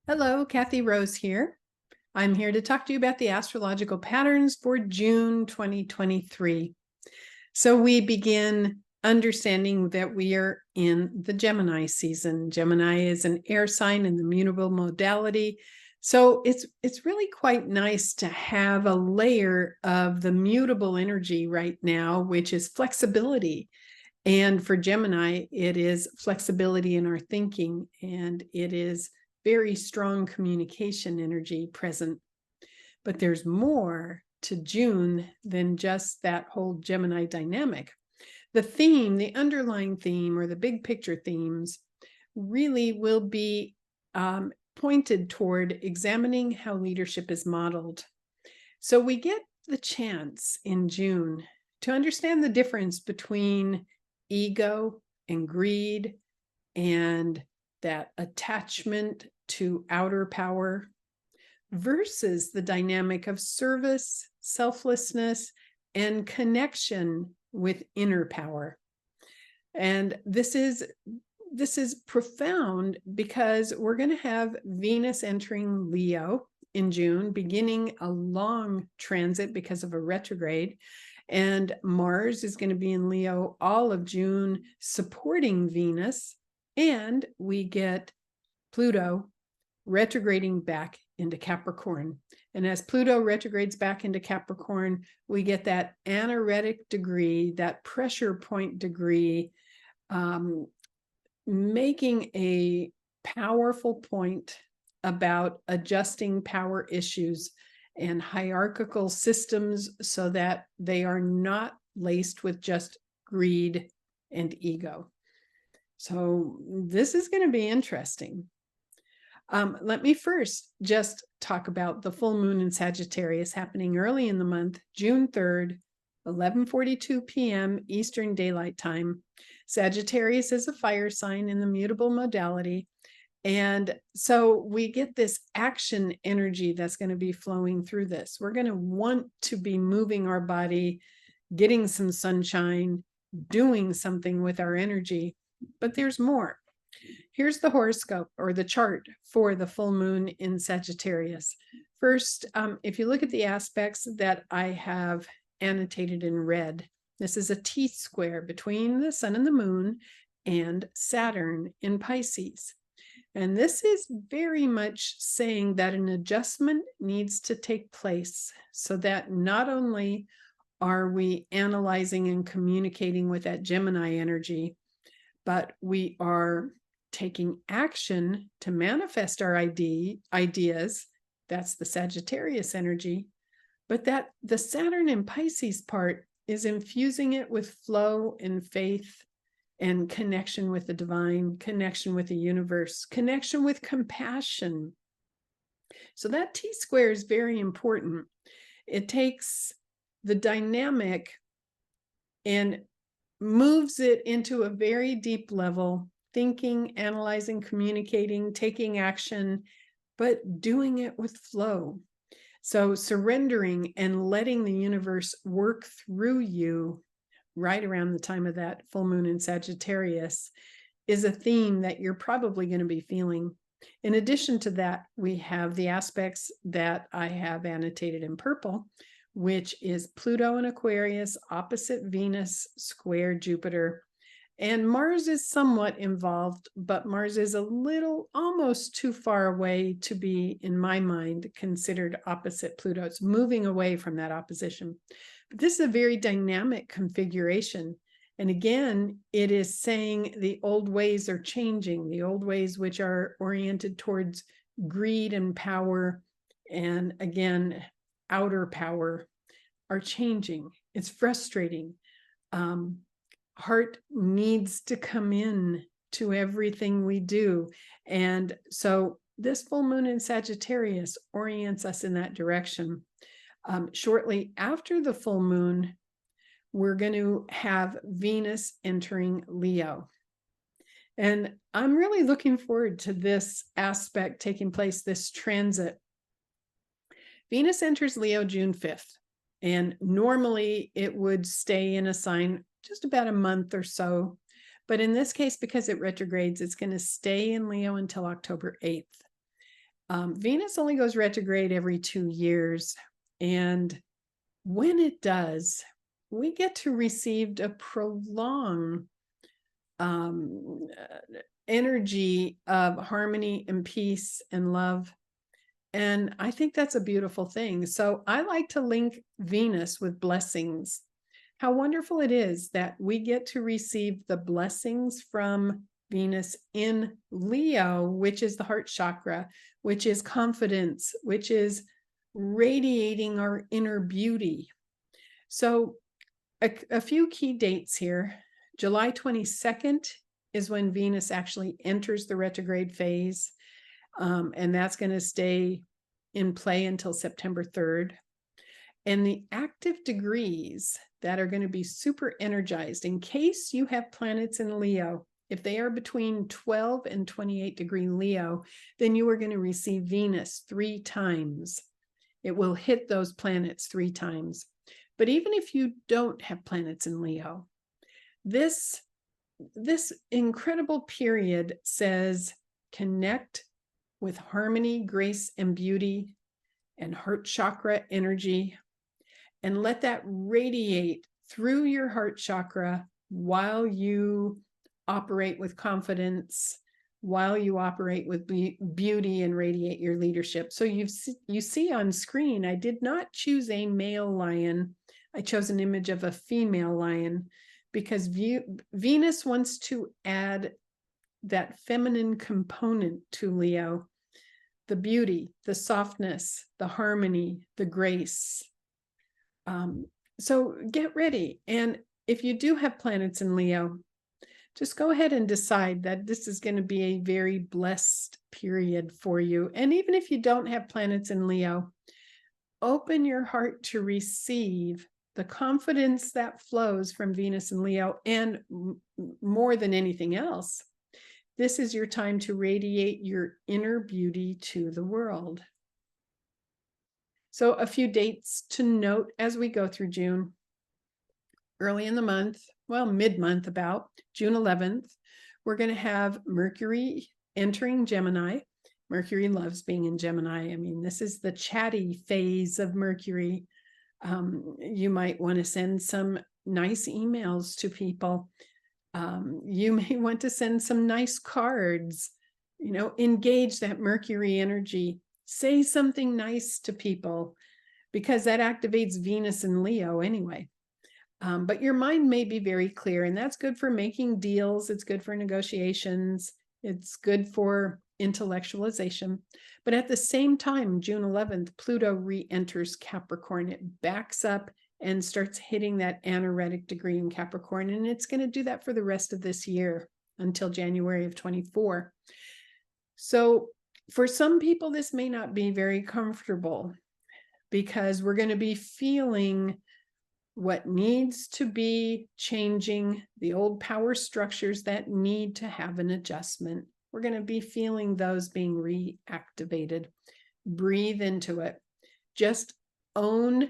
Hello, Kathy Rose here. I'm here to talk to you about the astrological patterns for June 2023. So we begin understanding that we are in the Gemini season. Gemini is an air sign in the mutable modality. So it's really quite nice to have a layer of the mutable energy right now, which is flexibility. And for Gemini, it is flexibility in our thinking, and it is very strong communication energy present. But there's more to June than just that whole Gemini dynamic. The theme, the underlying theme, or the big picture themes really will be pointed toward examining how leadership is modeled. So we get the chance in June to understand the difference between ego and greed and that attachment to outer power versus the dynamic of service, selflessness, and connection with inner power. And this is profound because we're going to have Venus entering Leo in June, beginning a long transit because of a retrograde. And Mars is going to be in Leo all of June, supporting Venus. And we get Pluto retrograding back into Capricorn. And as Pluto retrogrades back into Capricorn, we get that anaretic degree, that pressure point degree, making a powerful point about adjusting power issues and hierarchical systems so that they are not laced with just greed and ego. So this is going to be interesting. Let me first just talk about the full moon in Sagittarius happening early in the month, June 3rd, 11:42 p.m. Eastern Daylight Time. Sagittarius is a fire sign in the mutable modality. And so we get this action energy that's going to be flowing through this. We're going to want to be moving our body, getting some sunshine, doing something with our energy. But there's more. Here's the horoscope or the chart for the full moon in Sagittarius. First, if you look at the aspects that I have annotated in red, this is a T-square between the sun and the moon and Saturn in Pisces. And this is very much saying that an adjustment needs to take place so that not only are we analyzing and communicating with that Gemini energy, but we are taking action to manifest our ideas. That's the Sagittarius energy. But that the Saturn in Pisces part is infusing it with flow and faith and connection with the divine, connection with the universe, connection with compassion. So that T-square is very important. It takes the dynamic and moves it into a very deep level, thinking, analyzing, communicating, taking action, but doing it with flow. So surrendering and letting the universe work through you right around the time of that full moon in Sagittarius is a theme that you're probably going to be feeling. In addition to that, we have the aspects that I have annotated in purple, which is Pluto in Aquarius, opposite Venus, square Jupiter. And Mars is somewhat involved, but Mars is a little almost too far away to be, in my mind, considered opposite Pluto. It's moving away from that opposition. But this is a very dynamic configuration. And again, it is saying the old ways are changing, the old ways which are oriented towards greed and power, and again, outer power, are changing. It's frustrating. Heart needs to come in to everything we do. And so this full moon in Sagittarius orients us in that direction. Shortly after the full moon, we're going to have Venus entering Leo. And I'm really looking forward to this aspect taking place, this transit. Venus enters Leo June 5th. And normally it would stay in a sign just about a month or so. But in this case, because it retrogrades, it's going to stay in Leo until October 8th. Venus only goes retrograde every 2 years. And when it does, we get to receive a prolonged energy of harmony and peace and love. And I think that's a beautiful thing. So I like to link Venus with blessings. How wonderful it is that we get to receive the blessings from Venus in Leo, which is the heart chakra, which is confidence, which is radiating our inner beauty. So a few key dates here. July 22nd is when Venus actually enters the retrograde phase. And that's going to stay in play until September 3rd. And the active degrees that are going to be super energized, in case you have planets in Leo, if they are between 12 and 28 degree Leo, then you are going to receive Venus 3 times. It will hit those planets 3 times. But even if you don't have planets in Leo, this incredible period says connect with harmony, grace, and beauty, and heart chakra energy, and let that radiate through your heart chakra while you operate with confidence, while you operate with beauty and radiate your leadership. So you see on screen, I did not choose a male lion. I chose an image of a female lion because Venus wants to add that feminine component to Leo, the beauty, the softness, the harmony, the grace. So get ready. And if you do have planets in Leo, just go ahead and decide that this is going to be a very blessed period for you. And even if you don't have planets in Leo, open your heart to receive the confidence that flows from Venus and Leo. And more than anything else, this is your time to radiate your inner beauty to the world. So a few dates to note as we go through June. Early in the month, well, mid-month about, June 11th, we're going to have Mercury entering Gemini. Mercury loves being in Gemini. I mean, this is the chatty phase of Mercury. You might want to send some nice emails to people. You may want to send some nice cards, engage that Mercury energy, say something nice to people, because that activates Venus and Leo anyway. But your mind may be very clear, and that's good for making deals. It's good for negotiations. It's good for intellectualization. But at the same time, June 11th, Pluto re-enters Capricorn. It backs up and starts hitting that anaretic degree in Capricorn. And it's going to do that for the rest of this year until January of 24. So for some people, this may not be very comfortable because we're going to be feeling what needs to be changing, the old power structures that need to have an adjustment. We're going to be feeling those being reactivated. Breathe into it. Just own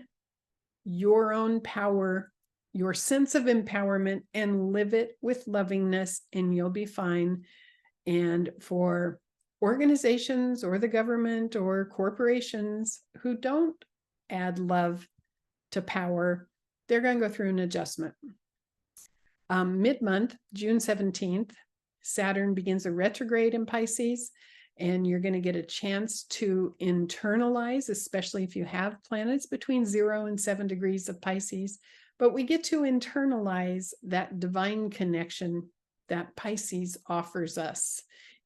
your own power, your sense of empowerment, and live it with lovingness, and you'll be fine. And for organizations or the government or corporations who don't add love to power, they're going to go through an adjustment. Mid-month, June 17th, Saturn begins a retrograde in Pisces, and you're going to get a chance to internalize, especially if you have planets between 0 and 7 degrees of Pisces. But we get to internalize that divine connection that Pisces offers us,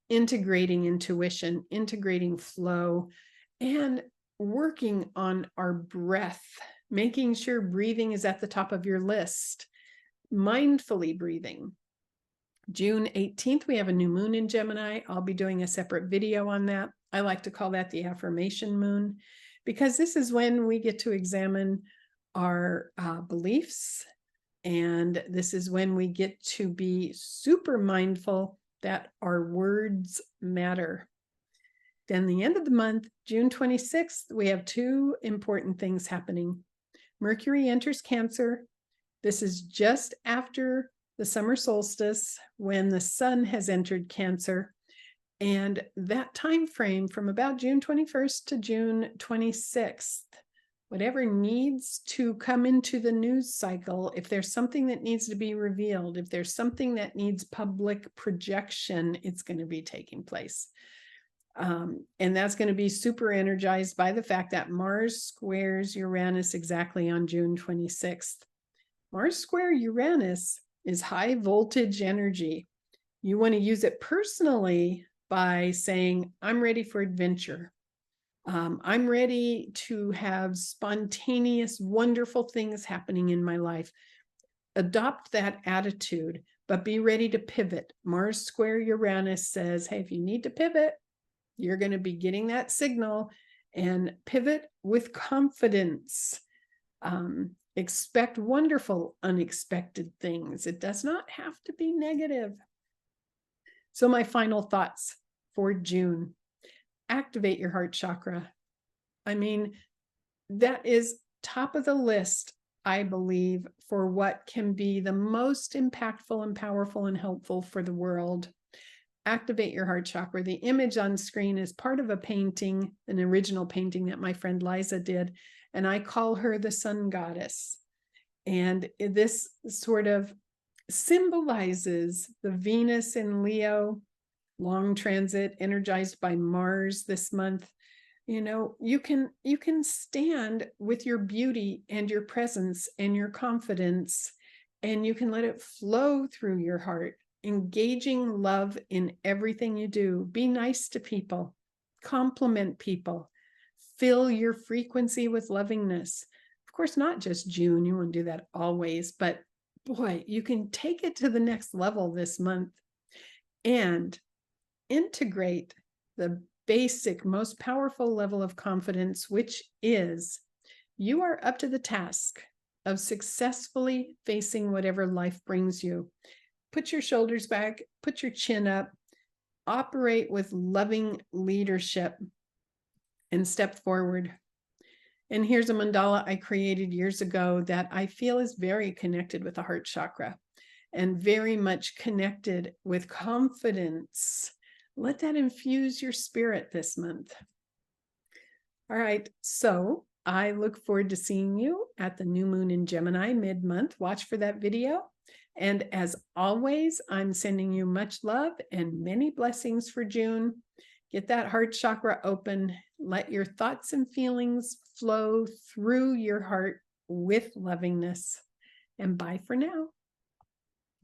integrating intuition, integrating flow, and working on our breath, making sure breathing is at the top of your list, mindfully breathing. June 18th, we have a new moon in Gemini. I'll be doing a separate video on that. I like to call that the affirmation moon, because this is when we get to examine our beliefs. And this is when we get to be super mindful that our words matter. Then the end of the month, June 26th, we have 2 important things happening. Mercury enters Cancer. This is just after the summer solstice, when the sun has entered Cancer. And that time frame from about June 21st to June 26th, whatever needs to come into the news cycle, if there's something that needs to be revealed, if there's something that needs public projection, it's going to be taking place. And that's going to be super energized by the fact that Mars squares Uranus exactly on June 26th. Mars square Uranus is high voltage energy. You want to use it personally by saying, I'm ready for adventure. I'm ready to have spontaneous, wonderful things happening in my life. Adopt that attitude, but be ready to pivot. Mars square Uranus says, hey, if you need to pivot, you're going to be getting that signal, and pivot with confidence. Expect wonderful, unexpected things. It does not have to be negative. So my final thoughts for June: activate your heart chakra. I mean, that is top of the list, I believe, for what can be the most impactful and powerful and helpful for the world. Activate your heart chakra. The image on screen is part of a painting, an original painting that my friend Liza did, and I call her the sun goddess. And this sort of symbolizes the Venus in Leo, long transit, energized by Mars this month. You know, you can stand with your beauty and your presence and your confidence, and you can let it flow through your heart, engaging love in everything you do. Be nice to people, compliment people, fill your frequency with lovingness. Of course, not just June, you want to do that always, but boy, you can take it to the next level this month and integrate the basic, most powerful level of confidence, which is you are up to the task of successfully facing whatever life brings you. Put your shoulders back, put your chin up, operate with loving leadership, and step forward. And here's a mandala I created years ago that I feel is very connected with the heart chakra and very much connected with confidence. Let that infuse your spirit this month. All right, so I look forward to seeing you at the new moon in Gemini mid-month. Watch for that video. And as always, I'm sending you much love and many blessings for June. Get that heart chakra open. Let your thoughts and feelings flow through your heart with lovingness. And bye for now.